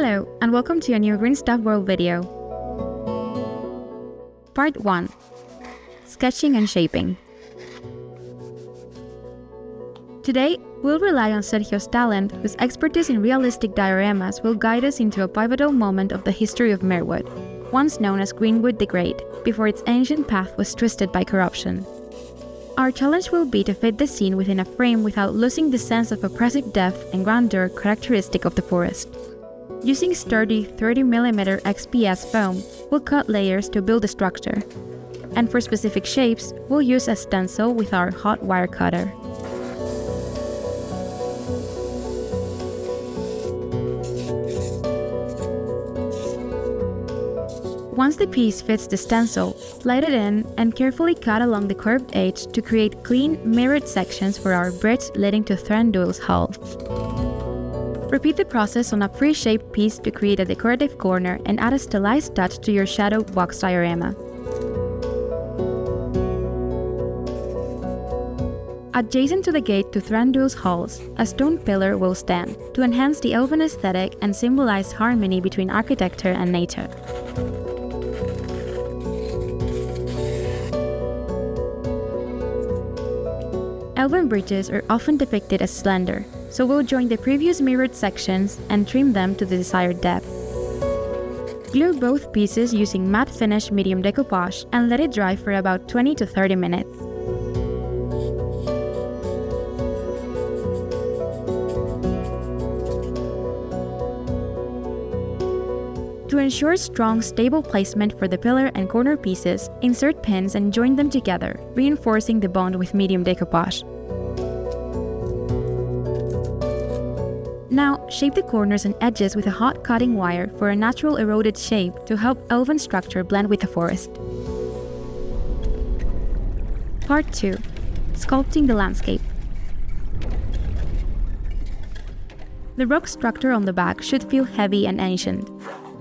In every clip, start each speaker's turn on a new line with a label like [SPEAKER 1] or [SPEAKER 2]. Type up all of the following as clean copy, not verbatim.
[SPEAKER 1] Hello, and welcome to a new Green Stuff World video. Part 1. Sketching and Shaping. Today, we'll rely on Sergio's talent, whose expertise in realistic dioramas will guide us into a pivotal moment of the history of Mirkwood, once known as Greenwood the Great, before its ancient path was twisted by corruption. Our challenge will be to fit the scene within a frame without losing the sense of oppressive depth and grandeur characteristic of the forest. Using sturdy 30mm XPS foam, we'll cut layers to build a structure. And for specific shapes, we'll use a stencil with our hot wire cutter. Once the piece fits the stencil, slide it in and carefully cut along the curved edge to create clean, mirrored sections for our bridge leading to Thranduil's hull. Repeat the process on a pre-shaped piece to create a decorative corner and add a stylized touch to your shadow box diorama. Adjacent to the gate to Thranduil's halls, a stone pillar will stand to enhance the elven aesthetic and symbolize harmony between architecture and nature. Elven bridges are often depicted as slender, so we'll join the previous mirrored sections and trim them to the desired depth. Glue both pieces using matte finish medium decoupage and let it dry for about 20 to 30 minutes. To ensure strong, stable placement for the pillar and corner pieces, insert pins and join them together, reinforcing the bond with medium decoupage. Now, shape the corners and edges with a hot cutting wire for a natural eroded shape to help elven structure blend with the forest. Part 2. Sculpting the landscape. The rock structure on the back should feel heavy and ancient.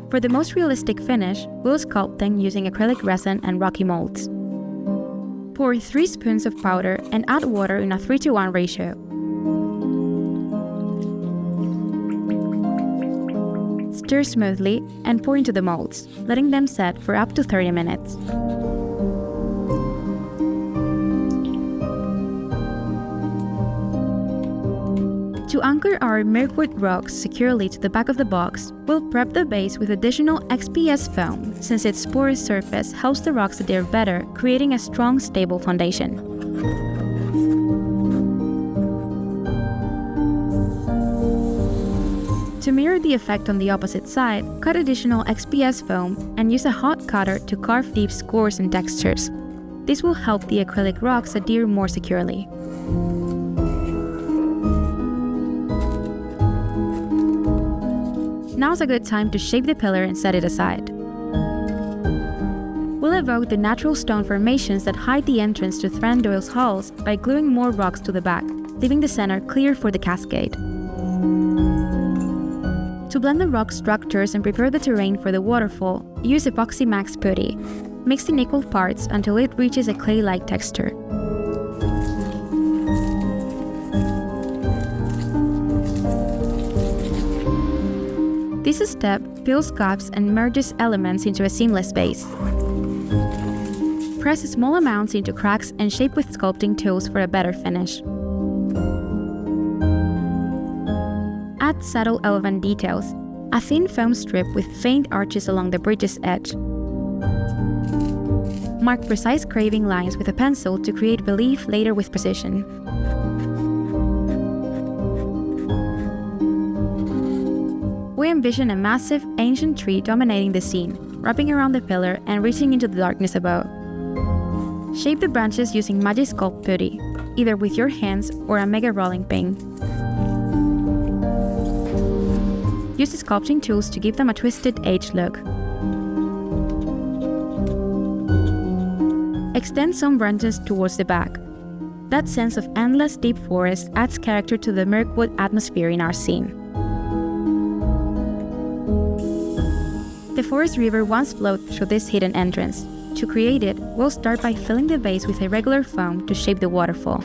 [SPEAKER 1] For the most realistic finish, we'll sculpting using acrylic resin and rocky molds. Pour 3 spoons of powder and add water in a 3:1 ratio. Stir smoothly and pour into the molds, letting them set for up to 30 minutes. To anchor our Mirkwood rocks securely to the back of the box, we'll prep the base with additional XPS foam, since its porous surface helps the rocks adhere better, creating a strong, stable foundation. To mirror the effect on the opposite side, cut additional XPS foam and use a hot cutter to carve deep scores and textures. This will help the acrylic rocks adhere more securely. Now's a good time to shape the pillar and set it aside. We'll evoke the natural stone formations that hide the entrance to Thranduil's halls by gluing more rocks to the back, leaving the center clear for the cascade. To blend the rock structures and prepare the terrain for the waterfall, use epoxy max putty. Mix in equal parts until it reaches a clay-like texture. This step fills gaps and merges elements into a seamless base. Press small amounts into cracks and shape with sculpting tools for a better finish. Add subtle elven details, a thin foam strip with faint arches along the bridge's edge. Mark precise carving lines with a pencil to create relief later with precision. We envision a massive, ancient tree dominating the scene, wrapping around the pillar and reaching into the darkness above. Shape the branches using Magic Sculpt putty, either with your hands or a mega rolling pin. Use the sculpting tools to give them a twisted edge look. Extend some branches towards the back. That sense of endless deep forest adds character to the Mirkwood atmosphere in our scene. The forest river once flowed through this hidden entrance. To create it, we'll start by filling the base with irregular foam to shape the waterfall.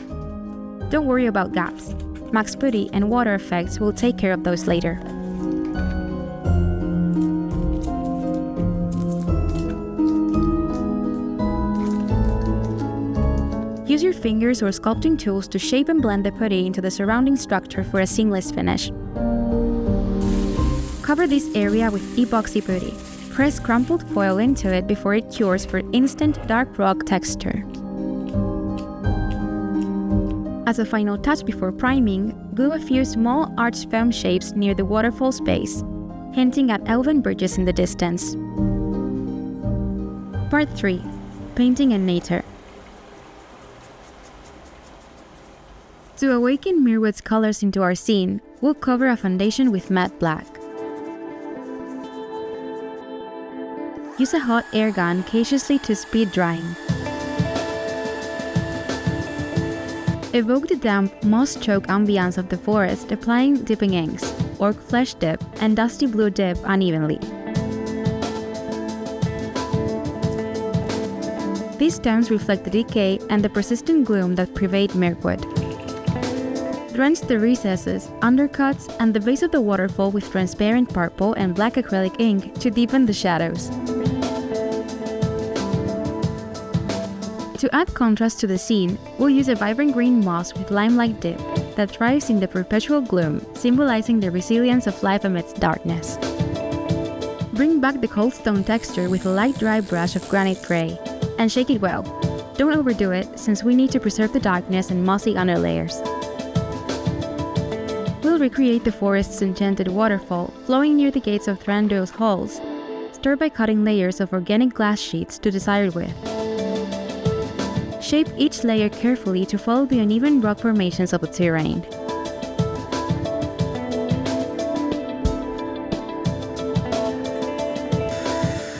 [SPEAKER 1] Don't worry about gaps. Max putty and water effects will take care of those later. Use your fingers or sculpting tools to shape and blend the putty into the surrounding structure for a seamless finish. Cover this area with epoxy putty. Press crumpled foil into it before it cures for instant dark rock texture. As a final touch before priming, glue a few small arched foam shapes near the waterfall space, hinting at elven bridges in the distance. Part 3. Painting and Nature. To awaken Mirkwood's colors into our scene, we'll cover a foundation with matte black. Use a hot air gun cautiously to speed drying. Evoke the damp, moss-choked ambience of the forest, applying dipping inks, orc flesh dip, and dusty blue dip unevenly. These tones reflect the decay and the persistent gloom that pervade Mirkwood. Drench the recesses, undercuts, and the base of the waterfall with transparent purple and black acrylic ink to deepen the shadows. To add contrast to the scene, we'll use a vibrant green moss with limelight dip that thrives in the perpetual gloom, symbolizing the resilience of life amidst darkness. Bring back the cold stone texture with a light dry brush of granite gray, and shake it well. Don't overdo it, since we need to preserve the darkness and mossy underlayers. We'll recreate the forest's enchanted waterfall, flowing near the gates of Thranduil's halls, stirred by cutting layers of organic glass sheets to desired width. Shape each layer carefully to follow the uneven rock formations of the terrain.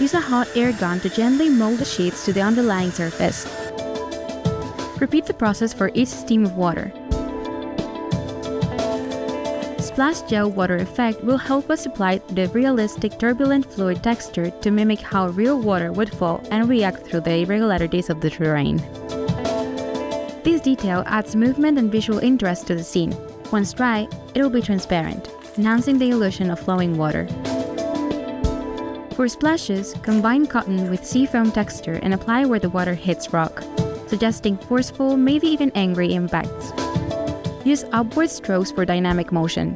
[SPEAKER 1] Use a hot air gun to gently mold the sheets to the underlying surface. Repeat the process for each stream of water. Splash gel water effect will help us apply the realistic turbulent fluid texture to mimic how real water would fall and react through the irregularities of the terrain. This detail adds movement and visual interest to the scene. Once dry, it will be transparent, enhancing the illusion of flowing water. For splashes, combine cotton with seafoam texture and apply where the water hits rock, suggesting forceful, maybe even angry impacts. Use upward strokes for dynamic motion.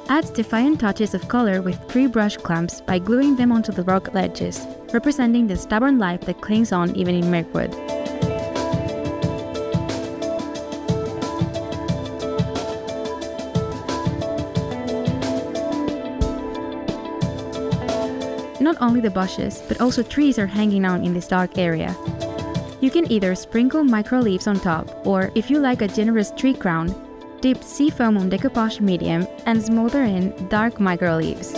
[SPEAKER 1] Add defiant touches of color with pre-brush clamps by gluing them onto the rock ledges, representing the stubborn life that clings on even in Mirkwood. Not only the bushes, but also trees are hanging out in this dark area. You can either sprinkle micro leaves on top, or if you like a generous tree crown, dip seafoam on decoupage medium and smother in dark micro leaves.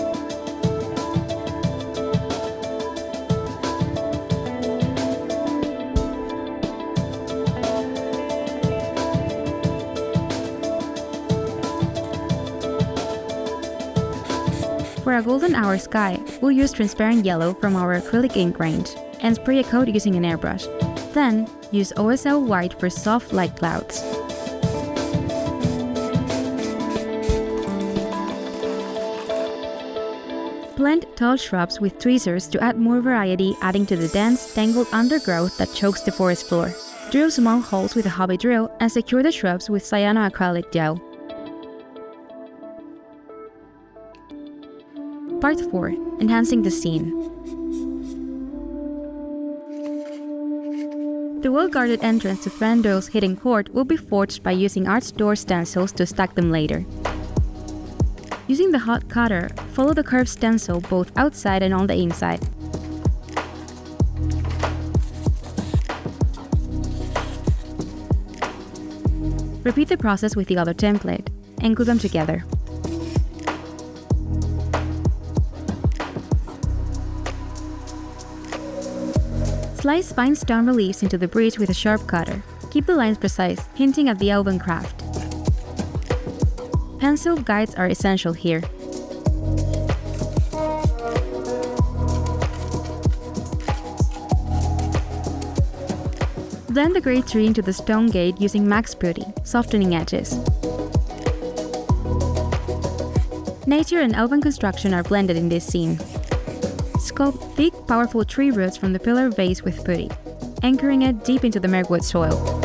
[SPEAKER 1] For a golden hour sky, we'll use transparent yellow from our acrylic ink range and spray a coat using an airbrush. Then, use OSL white for soft light clouds. Blend tall shrubs with tweezers to add more variety, adding to the dense, tangled undergrowth that chokes the forest floor. Drill small holes with a hobby drill and secure the shrubs with cyanoacrylic gel. Part 4. Enhancing the scene. The well-guarded entrance to Thranduil's hidden court will be forged by using arched door stencils to stack them later. Using the hot cutter, follow the curved stencil both outside and on the inside. Repeat the process with the other template, and glue them together. Slice fine stone reliefs into the bridge with a sharp cutter. Keep the lines precise, hinting at the elven craft. Pencil guides are essential here. Blend the grey tree into the stone gate using max putty, softening edges. Nature and elven construction are blended in this scene. sculpt thick, powerful tree roots from the pillar base with putty, anchoring it deep into the Mirkwood soil.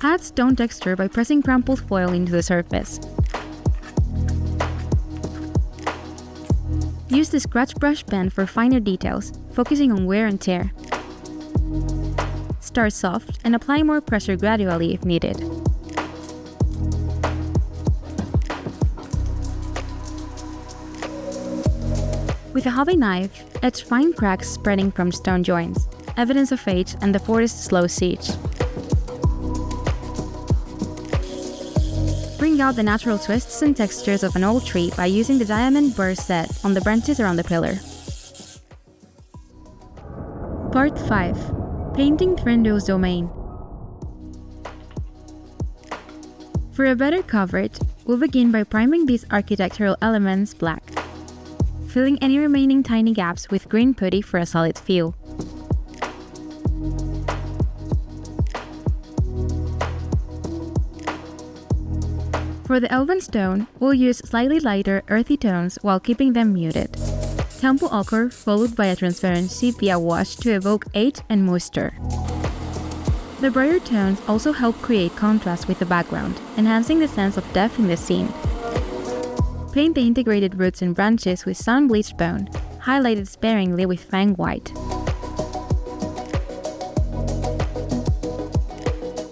[SPEAKER 1] Add stone texture by pressing crumpled foil into the surface. Use the scratch brush pen for finer details, focusing on wear and tear. Start soft and apply more pressure gradually if needed. With a hobby knife, etch fine cracks spreading from stone joints, evidence of age and the forest's slow siege. Bring out the natural twists and textures of an old tree by using the diamond burr set on the branches around the pillar. Part 5. Painting Thrindle's Domain. For a better coverage, we'll begin by priming these architectural elements black, filling any remaining tiny gaps with green putty for a solid feel. For the elven stone, we'll use slightly lighter, earthy tones while keeping them muted. Temple ochre followed by a transparent sepia wash to evoke age and moisture. The brighter tones also help create contrast with the background, enhancing the sense of depth in the scene. Paint the integrated roots and branches with sun-bleached bone, highlighted sparingly with fang white.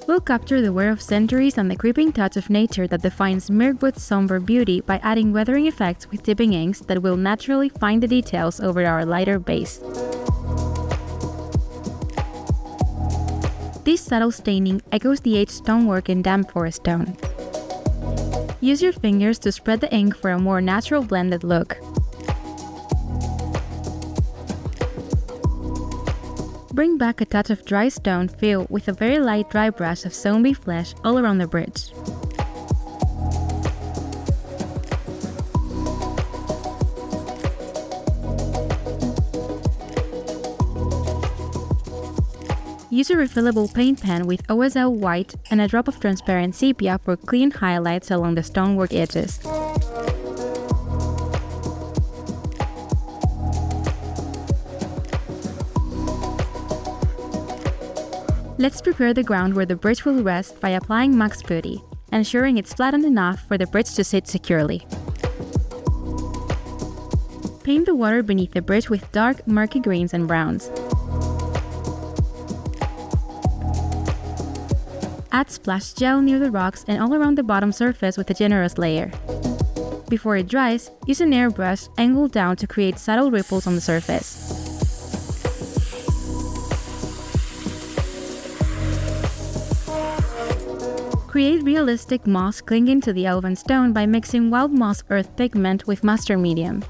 [SPEAKER 1] We'll capture the wear of centuries and the creeping touch of nature that defines Mirkwood's somber beauty by adding weathering effects with dipping inks that will naturally find the details over our lighter base. This subtle staining echoes the aged stonework in damp forest stone. Use your fingers to spread the ink for a more natural blended look. Bring back a touch of dry stone feel with a very light dry brush of zombie flesh all around the bridge. Use a refillable paint pen with OSL white and a drop of transparent sepia for clean highlights along the stonework edges. Let's prepare the ground where the bridge will rest by applying max putty, ensuring it's flattened enough for the bridge to sit securely. Paint the water beneath the bridge with dark, murky greens and browns. Add splash gel near the rocks and all around the bottom surface with a generous layer. Before it dries, use an airbrush angled down to create subtle ripples on the surface. Create realistic moss clinging to the elven stone by mixing wild moss earth pigment with mustard medium.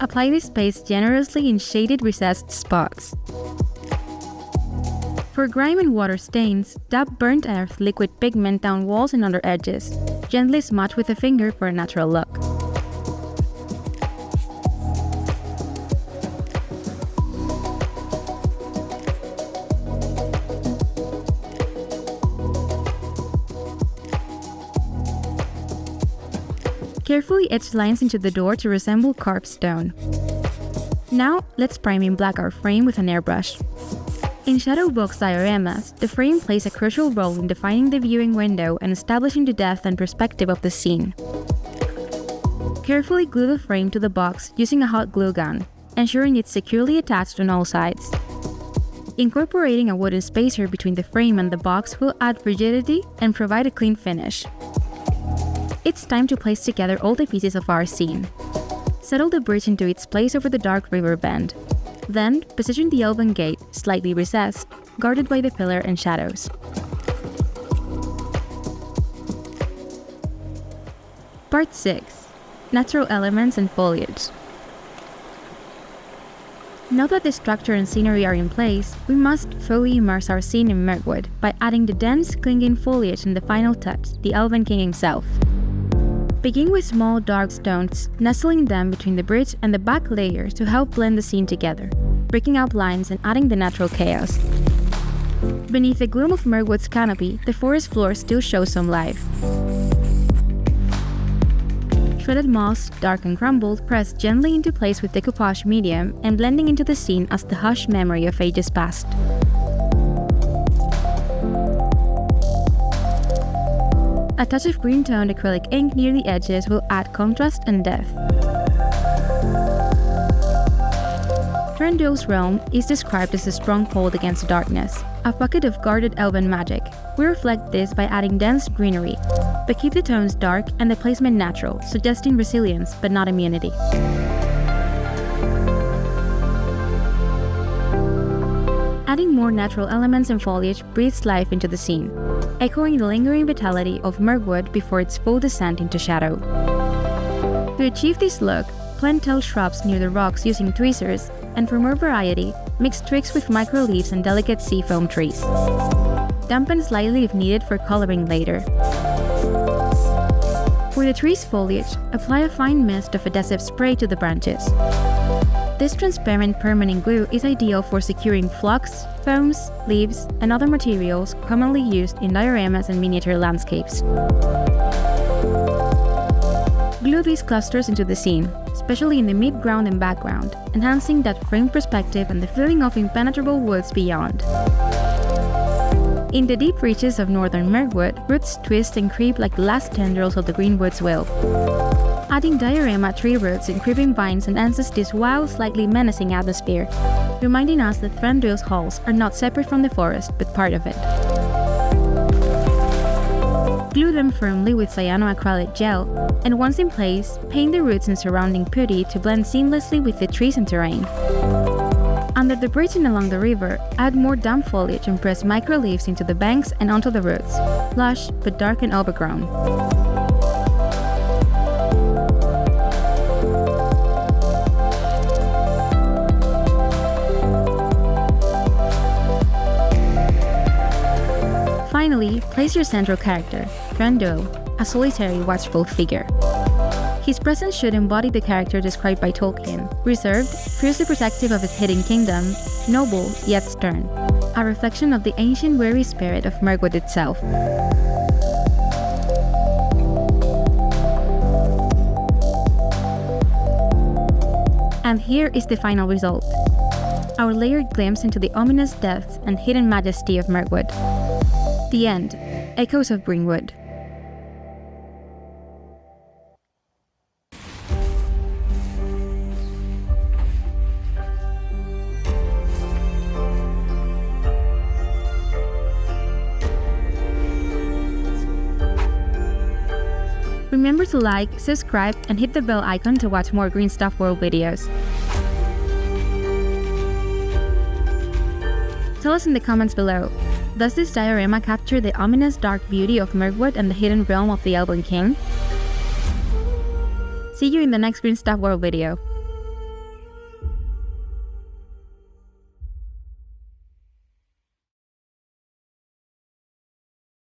[SPEAKER 1] Apply this paste generously in shaded recessed spots. For grime and water stains, dab burnt earth liquid pigment down walls and under edges. Gently smudge with a finger for a natural look. Carefully etch lines into the door to resemble carved stone. Now, let's prime in black our frame with an airbrush. In shadow box dioramas, the frame plays a crucial role in defining the viewing window and establishing the depth and perspective of the scene. Carefully glue the frame to the box using a hot glue gun, ensuring it's securely attached on all sides. Incorporating a wooden spacer between the frame and the box will add rigidity and provide a clean finish. It's time to place together all the pieces of our scene. Settle the bridge into its place over the dark river bend. Then, position the elven gate, slightly recessed, guarded by the pillar and shadows. Part 6. Natural Elements and Foliage. Now that the structure and scenery are in place, we must fully immerse our scene in Mirkwood by adding the dense, clinging foliage and the final touch, the Elven King himself. Begin with small dark stones, nestling them between the bridge and the back layers to help blend the scene together, breaking up lines and adding the natural chaos. Beneath the gloom of Mirkwood's canopy, the forest floor still shows some life. shredded moss, dark and crumbled, pressed gently into place with decoupage medium and blending into the scene as the hushed memory of ages past. A touch of green-toned acrylic ink near the edges will add contrast and depth. Thranduil's realm is described as a stronghold against darkness, a pocket of guarded elven magic. We reflect this by adding dense greenery, but keep the tones dark and the placement natural, suggesting resilience but not immunity. Adding more natural elements and foliage breathes life into the scene, echoing the lingering vitality of Mirkwood before its full descent into shadow. To achieve this look, plant tall shrubs near the rocks using tweezers, and for more variety, mix twigs with micro leaves and delicate seafoam trees. Dampen slightly if needed for coloring later. For the tree's foliage, apply a fine mist of adhesive spray to the branches. This transparent permanent glue is ideal for securing flux, foams, leaves, and other materials commonly used in dioramas and miniature landscapes. Glue these clusters into the scene, especially in the midground and background, enhancing that framed perspective and the feeling of impenetrable woods beyond. In the deep reaches of northern Mirkwood, roots twist and creep like the last tendrils of the Greenwood's will. Adding diorama tree roots and creeping vines enhances this wild, slightly menacing atmosphere, reminding us that Thranduil's halls are not separate from the forest, but part of it. Glue them firmly with cyanoacrylic gel, and once in place, paint the roots and surrounding putty to blend seamlessly with the trees and terrain. Under the bridge and along the river, add more damp foliage and press micro leaves into the banks and onto the roots, lush but dark and overgrown. Finally, place your central character, Thranduil, a solitary, watchful figure. His presence should embody the character described by Tolkien, reserved, fiercely protective of his hidden kingdom, noble yet stern, a reflection of the ancient weary spirit of Mirkwood itself. And here is the final result, our layered glimpse into the ominous depths and hidden majesty of Mirkwood. The end. Echoes of Greenwood. Remember to like, subscribe, and hit the bell icon to watch more Green Stuff World videos. Tell us in the comments below, does this diorama capture the ominous dark beauty of Mirkwood and the hidden realm of the Elven King? See you in the next Green Stuff World video.